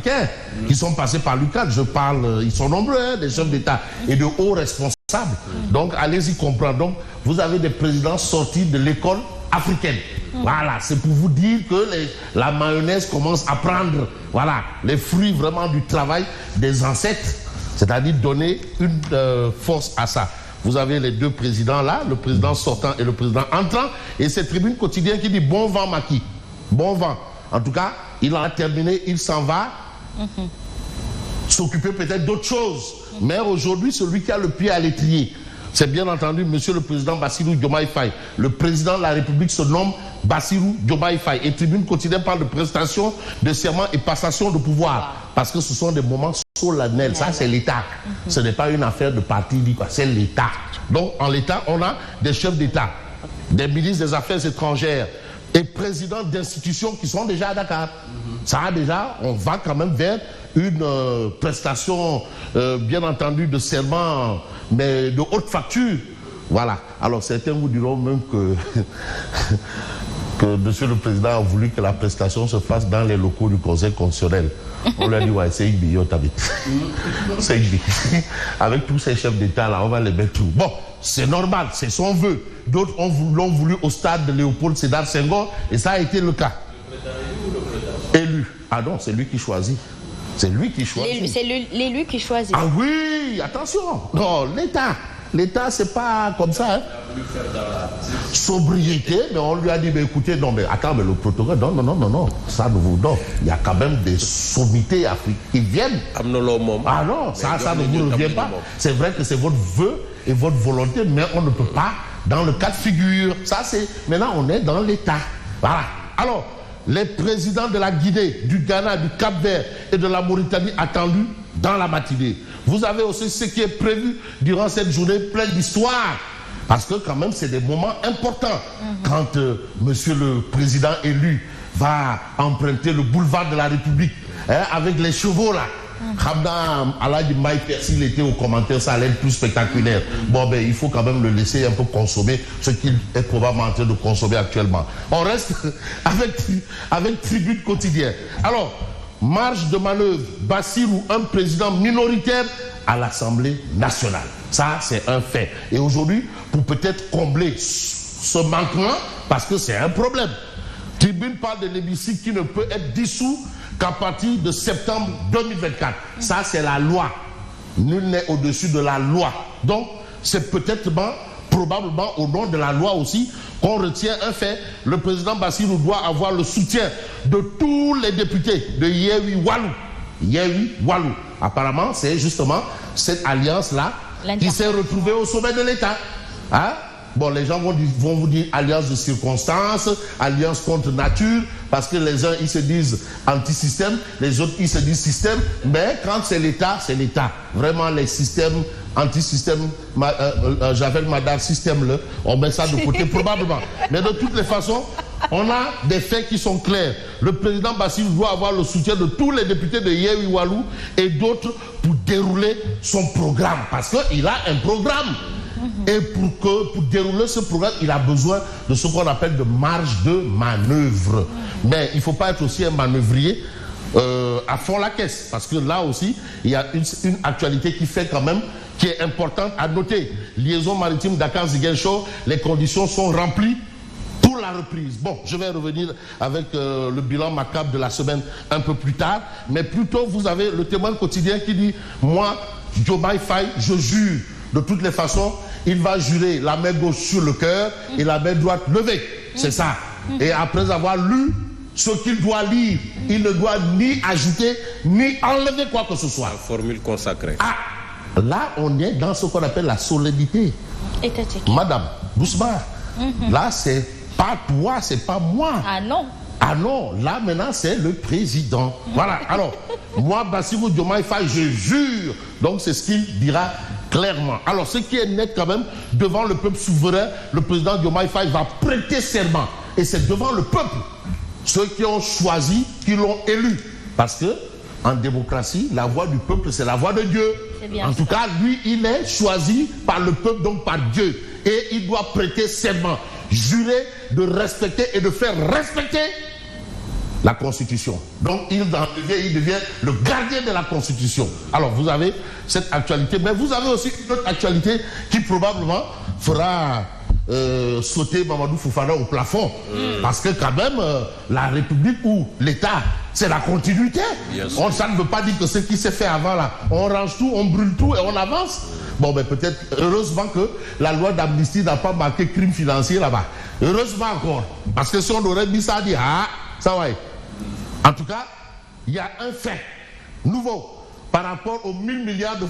africains qui sont passés par l'UCAD. Je parle, ils sont nombreux, hein, des chefs d'État et de hauts responsables. Donc, allez-y comprendre. Donc, vous avez des présidents sortis de l'école africaine. Voilà, c'est pour vous dire que la mayonnaise commence à prendre, voilà, les fruits vraiment du travail des ancêtres, c'est-à-dire donner une force à ça. Vous avez les deux présidents là, le président sortant et le président entrant, et cette tribune quotidienne qui dit bon vent Macky, bon vent. En tout cas, il en a terminé, il s'en va s'occuper peut-être d'autres choses. Mais aujourd'hui, celui qui a le pied à l'étrier, c'est bien entendu Monsieur le Président Bassirou Diomaye Faye. Le président de la République se nomme Bassirou Diomaye Faye. Et Tribune quotidienne parle de prestations de serment et passation de pouvoir. Parce que ce sont des moments solennels. Ça, c'est l'État. Ce n'est pas une affaire de parti, c'est l'État. Donc, en l'État, on a des chefs d'État, des ministres des Affaires étrangères et présidents d'institutions qui sont déjà à Dakar. Ça, déjà, on va quand même vers une prestation, bien entendu, de serment, mais de haute facture. Voilà. Alors, certains vous diront même que Monsieur le Président a voulu que la prestation se fasse dans les locaux du Conseil constitutionnel. On lui a dit, ouais, c'est une billet, c'est une billet. Avec tous ces chefs d'État là, on va les mettre tout. Bon, c'est normal, c'est son vœu. D'autres l'ont voulu au stade de Léopold Sédar Senghor, et ça a été le cas. Élu. Ah non, c'est lui qui choisit. C'est lui qui choisit. C'est l'élu qui choisit. Ah oui, attention. Non, l'État. L'État, c'est pas comme ça. Hein. Sobriété, mais on lui a dit, mais écoutez, non, mais attends, mais le protocole, non. Ça ne vous donne. Il y a quand même des sommités africaines qui viennent. Ah non, ça ne vous revient pas. C'est vrai que c'est votre vœu et votre volonté, mais on ne peut pas dans le cas de figure. Ça, c'est. Maintenant, on est dans l'État. Voilà. Alors, les présidents de la Guinée, du Ghana, du Cap-Vert et de la Mauritanie attendus dans la matinée. Vous avez aussi ce qui est prévu durant cette journée pleine d'histoire. Parce que quand même, c'est des moments importants. Quand monsieur le président élu va emprunter le boulevard de la République, hein, avec les chevaux là. Khamda Aladji Mike, s'il était au commentaire, ça allait être plus spectaculaire. Bon, ben, il faut quand même le laisser un peu consommer ce qu'il est probablement en train de consommer actuellement. On reste avec Tribune quotidienne. Alors, marge de manœuvre, Bassirou, un président minoritaire à l'Assemblée nationale. Ça, c'est un fait. Et aujourd'hui, pour peut-être combler ce manquement, parce que c'est un problème, Tribune parle de l'hémicycle qui ne peut être dissous qu'à partir de septembre 2024. Ça, c'est la loi. Nul n'est au-dessus de la loi. Donc, c'est peut-être probablement au nom de la loi aussi qu'on retient un fait. Le président Bassirou doit avoir le soutien de tous les députés de Yewi Walou. Yewi Walou. Apparemment, c'est justement cette alliance-là qui s'est retrouvée au sommet de l'État. Hein? Bon, les gens vont vous dire alliance de circonstances, alliance contre nature, parce que les uns, ils se disent anti-système, les autres, ils se disent système, mais quand c'est l'État, c'est l'État. Vraiment, les systèmes, anti-système, Javel Madar, système, là, on met ça de côté, probablement. Mais de toutes les façons, on a des faits qui sont clairs. Le président Bassirou doit avoir le soutien de tous les députés de Yewi Walou et d'autres pour dérouler son programme, parce qu'il a un programme. Et pour dérouler ce programme, il a besoin de ce qu'on appelle de marge de manœuvre. Mais il ne faut pas être aussi un manœuvrier à fond la caisse. Parce que là aussi, il y a une actualité qui fait quand même, qui est importante à noter. Liaison maritime Dakar-Ziguinchor, les conditions sont remplies pour la reprise. Bon, je vais revenir avec le bilan macabre de la semaine un peu plus tard. Mais plutôt, vous avez le Témoin quotidien qui dit, moi, Diomaye Faye, je jure. De toutes les façons, il va jurer la main gauche sur le cœur et la main droite levée. C'est ça. Et après avoir lu ce qu'il doit lire, il ne doit ni ajouter, ni enlever quoi que ce soit. La formule consacrée. Ah, là, on est dans ce qu'on appelle la solennité. Étatique. Madame, doucement. Là, c'est pas toi, c'est pas moi. Ah non. Ah non, là maintenant c'est le président. Voilà, alors, moi Bassirou Diomaye Faye, je jure. Donc c'est ce qu'il dira clairement. Alors ce qui est net quand même, devant le peuple souverain, le président Diomaye Faye va prêter serment. Et c'est devant le peuple, ceux qui ont choisi, qui l'ont élu. Parce que en démocratie, la voix du peuple, c'est la voix de Dieu. En tout cas, lui, il est choisi par le peuple, donc par Dieu. Et il doit prêter serment, jurer de respecter et de faire respecter la Constitution. Donc il devient le gardien de la Constitution. Alors vous avez cette actualité, mais vous avez aussi une autre actualité qui probablement fera sauter Mamadou Fofana au plafond. Parce que quand même, la République ou l'État, c'est la continuité. Ça ne veut pas dire que ce qui s'est fait avant là, on range tout, on brûle tout et on avance. Bon, mais peut-être, heureusement que la loi d'amnistie n'a pas marqué crime financier là-bas. Heureusement encore. Parce que si on aurait mis ça, à dire, ah, ça va. En tout cas, il y a un fait nouveau par rapport aux 1000 milliards de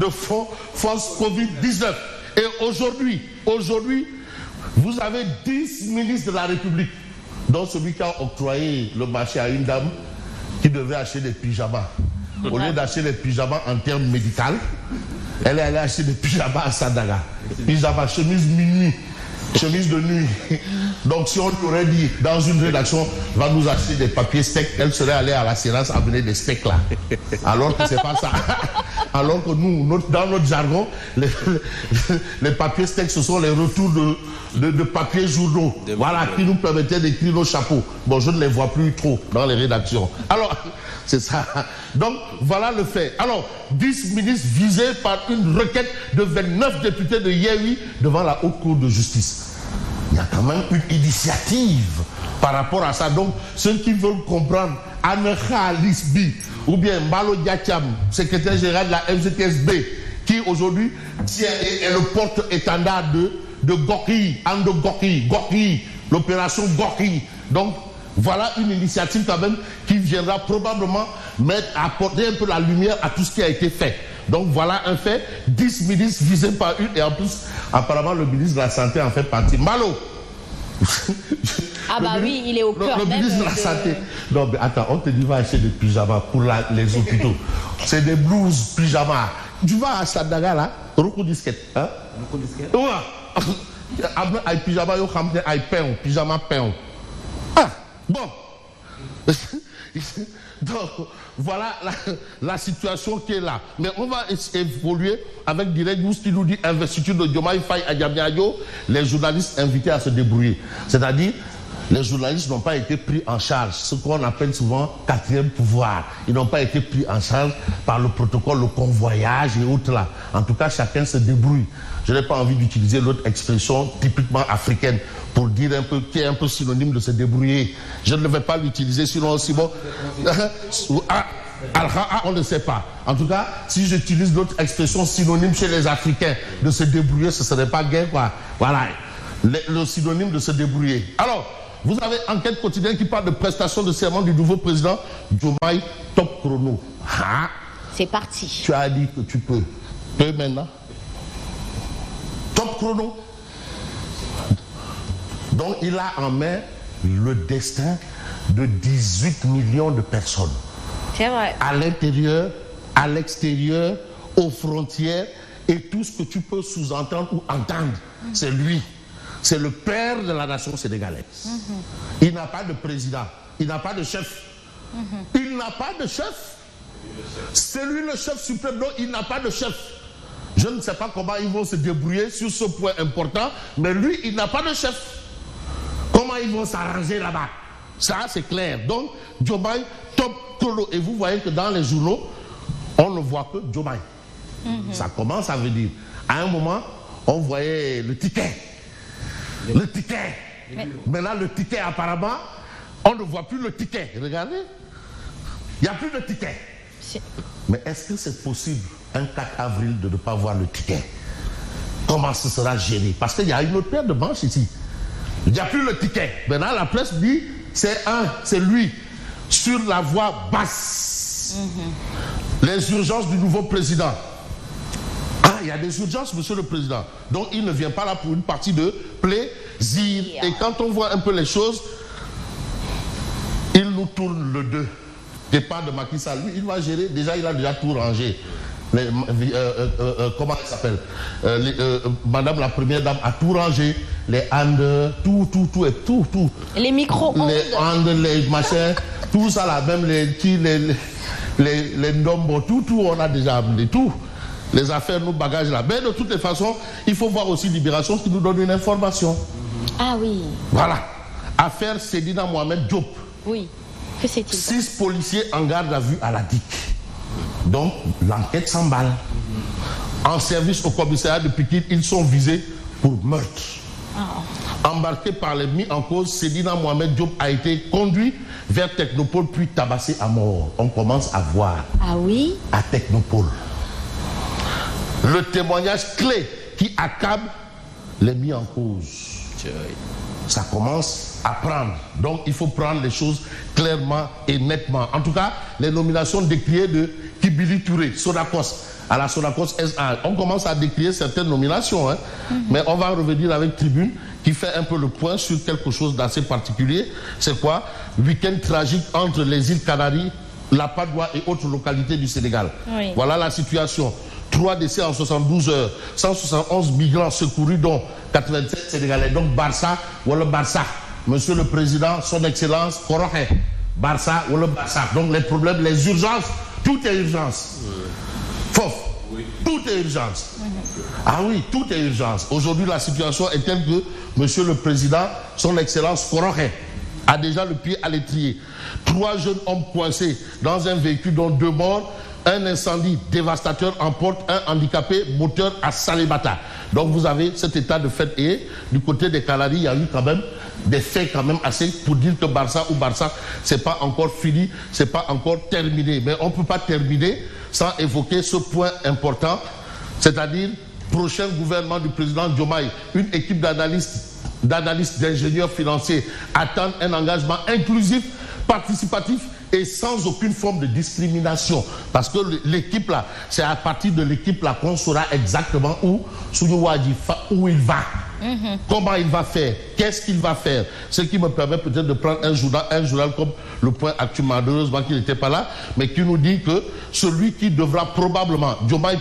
fonds Covid-19. Et aujourd'hui, vous avez 10 ministres de la République, dont celui qui a octroyé le marché à une dame qui devait acheter des pyjamas. Au lieu d'acheter des pyjamas en termes médicaux, elle est allée acheter des pyjamas à Sandaga. Pyjama, chemise minuit, chemise de nuit. Donc si on lui aurait dit dans une rédaction, va nous acheter des papiers steaks, elle serait allée à la séance amener des steaks là. Alors que c'est pas ça. Alors que nous, dans notre jargon, les papiers steaks, ce sont les retours de papiers journaux. Voilà, qui nous permettaient d'écrire nos chapeaux. Bon, je ne les vois plus trop dans les rédactions. Alors, c'est ça. Donc, voilà le fait. Alors, 10 ministres visés par une requête de 29 députés de Yewwi devant la Haute Cour de justice. Il y a quand même une initiative par rapport à ça. Donc, ceux qui veulent comprendre, Anekha Lisbi, ou bien Mbalo Diacham, secrétaire général de la FGTSB, qui aujourd'hui est le porte-étendard de Gorky, Ando Gorky, l'opération Gorky. Donc, voilà une initiative quand même qui viendra probablement apporter un peu la lumière à tout ce qui a été fait. Donc voilà un fait, 10 ministres visés par une, et en plus, apparemment le ministre de la Santé en fait partie. Malo. Ah bah oui, il est au cœur. Le ministre de la Santé. Non mais attends, on te dit va acheter des pyjamas pour les hôpitaux. C'est des blouses, pyjamas. Tu vas à Sandaga là, Roku disquette. Hein? Roku disquette. Ouais. Avec pyjama, yo ramène avec pain, pyjama pain. Ah, bon. Donc, voilà la situation qui est là. Mais on va évoluer avec Direct News qui nous dit investiture de Diomaye Faye à Diamniadio, les journalistes invités à se débrouiller. C'est-à-dire, les journalistes n'ont pas été pris en charge, ce qu'on appelle souvent quatrième pouvoir. Ils n'ont pas été pris en charge par le protocole, le convoyage et autres là. En tout cas, chacun se débrouille. Je n'ai pas envie d'utiliser l'autre expression typiquement africaine pour dire un peu, qui est un peu synonyme de se débrouiller. Je ne vais pas l'utiliser, sinon aussi bon. On ne sait pas. En tout cas, si j'utilise l'autre expression synonyme chez les Africains de se débrouiller, ce ne serait pas gay, quoi. Voilà. Le synonyme de se débrouiller. Alors, vous avez Enquête quotidienne qui parle de prestation de serment du nouveau président Diomaye Top Chrono. C'est parti. Tu as dit que tu peux. Peux maintenant. Top Chrono. Donc il a en main le destin de 18 millions de personnes. C'est vrai. À l'intérieur, à l'extérieur, aux frontières, et tout ce que tu peux sous-entendre ou entendre, c'est lui. C'est le père de la nation sénégalaise. Il n'a pas de président, il n'a pas de chef. Il n'a pas de chef. C'est lui le chef suprême, donc il n'a pas de chef. Je ne sais pas comment ils vont se débrouiller sur ce point important, mais lui, il n'a pas de chef. Comment ils vont s'arranger là-bas? Ça, c'est clair. Donc, Diomaye, Top Chrono. Et vous voyez que dans les journaux, on ne voit que Diomaye. Ça commence à venir. À un moment, on voyait le ticket. Le ticket. Maintenant, le ticket, apparemment, on ne voit plus le ticket. Regardez. Il n'y a plus de ticket. Mais est-ce que c'est possible, un 4 avril, de ne pas voir le ticket? Comment ce sera géré? Parce qu'il y a une autre paire de manches ici. Il n'y a plus le ticket. Maintenant, la presse dit, c'est lui, sur la voie basse. Les urgences du nouveau président. Ah, il y a des urgences, monsieur le président. Donc, il ne vient pas là pour une partie de plaisir. Et quand on voit un peu les choses, il nous tourne le dos. Départ de Macky Sall, lui, il va gérer. Déjà, il a déjà tout rangé. Comment elle s'appelle, Madame la première dame a tout rangé, les Andes, tout. Les micro-ondes. Les Andes, les machins, tout ça là, même les Ndombo, tout, on a déjà amené, tout. Les affaires, nos bagages là. Mais de toutes les façons, il faut voir aussi Libération qui nous donne une information. Ah oui. Voilà. Affaire Seydina Mohamed Diop. Oui. Que s'est-il passé? 6 policiers en garde à vue à la DIC. Donc, l'enquête s'emballe. En service au commissariat de Pikine, ils sont visés pour meurtre. Embarqué par les mis en cause, Seydina Mohamed Diop a été conduit vers Technopole puis tabassé à mort. On commence à voir. Ah oui? À Technopole. Le témoignage clé qui accable les mis en cause. Ça commence à prendre. Donc il faut prendre les choses clairement et nettement. En tout cas, les nominations décriées de Kibili Touré, Sonacos, à la Sonacos SA. On commence à décrire certaines nominations, hein. Mais on va revenir avec Tribune qui fait un peu le point sur quelque chose d'assez particulier. C'est quoi? Week-end tragique entre les îles Canaries, la Padoue et autres localités du Sénégal. Oui. Voilà la situation. 3 décès en 72 heures, 171 migrants secourus, dont 87 Sénégalais. Donc Barça ou le Barça. Monsieur le Président, son Excellence, Korohe. Barça ou le Barça. Donc les problèmes, les urgences, tout est urgence. Fof, oui. Tout est urgence. Ah oui, tout est urgence. Aujourd'hui, la situation est telle que Monsieur le Président, son Excellence, Korohe, a déjà le pied à l'étrier. 3 jeunes hommes coincés dans un véhicule dont 2 morts. Un incendie dévastateur emporte un handicapé moteur à Salémata. Donc vous avez cet état de fait. Et du côté des Canaries, il y a eu quand même des faits quand même assez pour dire que Barça ou Barça, c'est pas encore fini, c'est pas encore terminé. Mais on ne peut pas terminer sans évoquer ce point important, c'est-à-dire prochain gouvernement du président Diomaye, une équipe d'analystes, d'ingénieurs financiers attendent un engagement inclusif, participatif et sans aucune forme de discrimination. Parce que l'équipe là, c'est à partir de l'équipe là qu'on saura exactement où il va. Comment il va faire, qu'est-ce qu'il va faire. Ce qui me permet peut-être de prendre un journal comme Le Point actuellement, heureusement qu'il n'était pas là, mais qui nous dit que celui qui devra probablement, Diomaye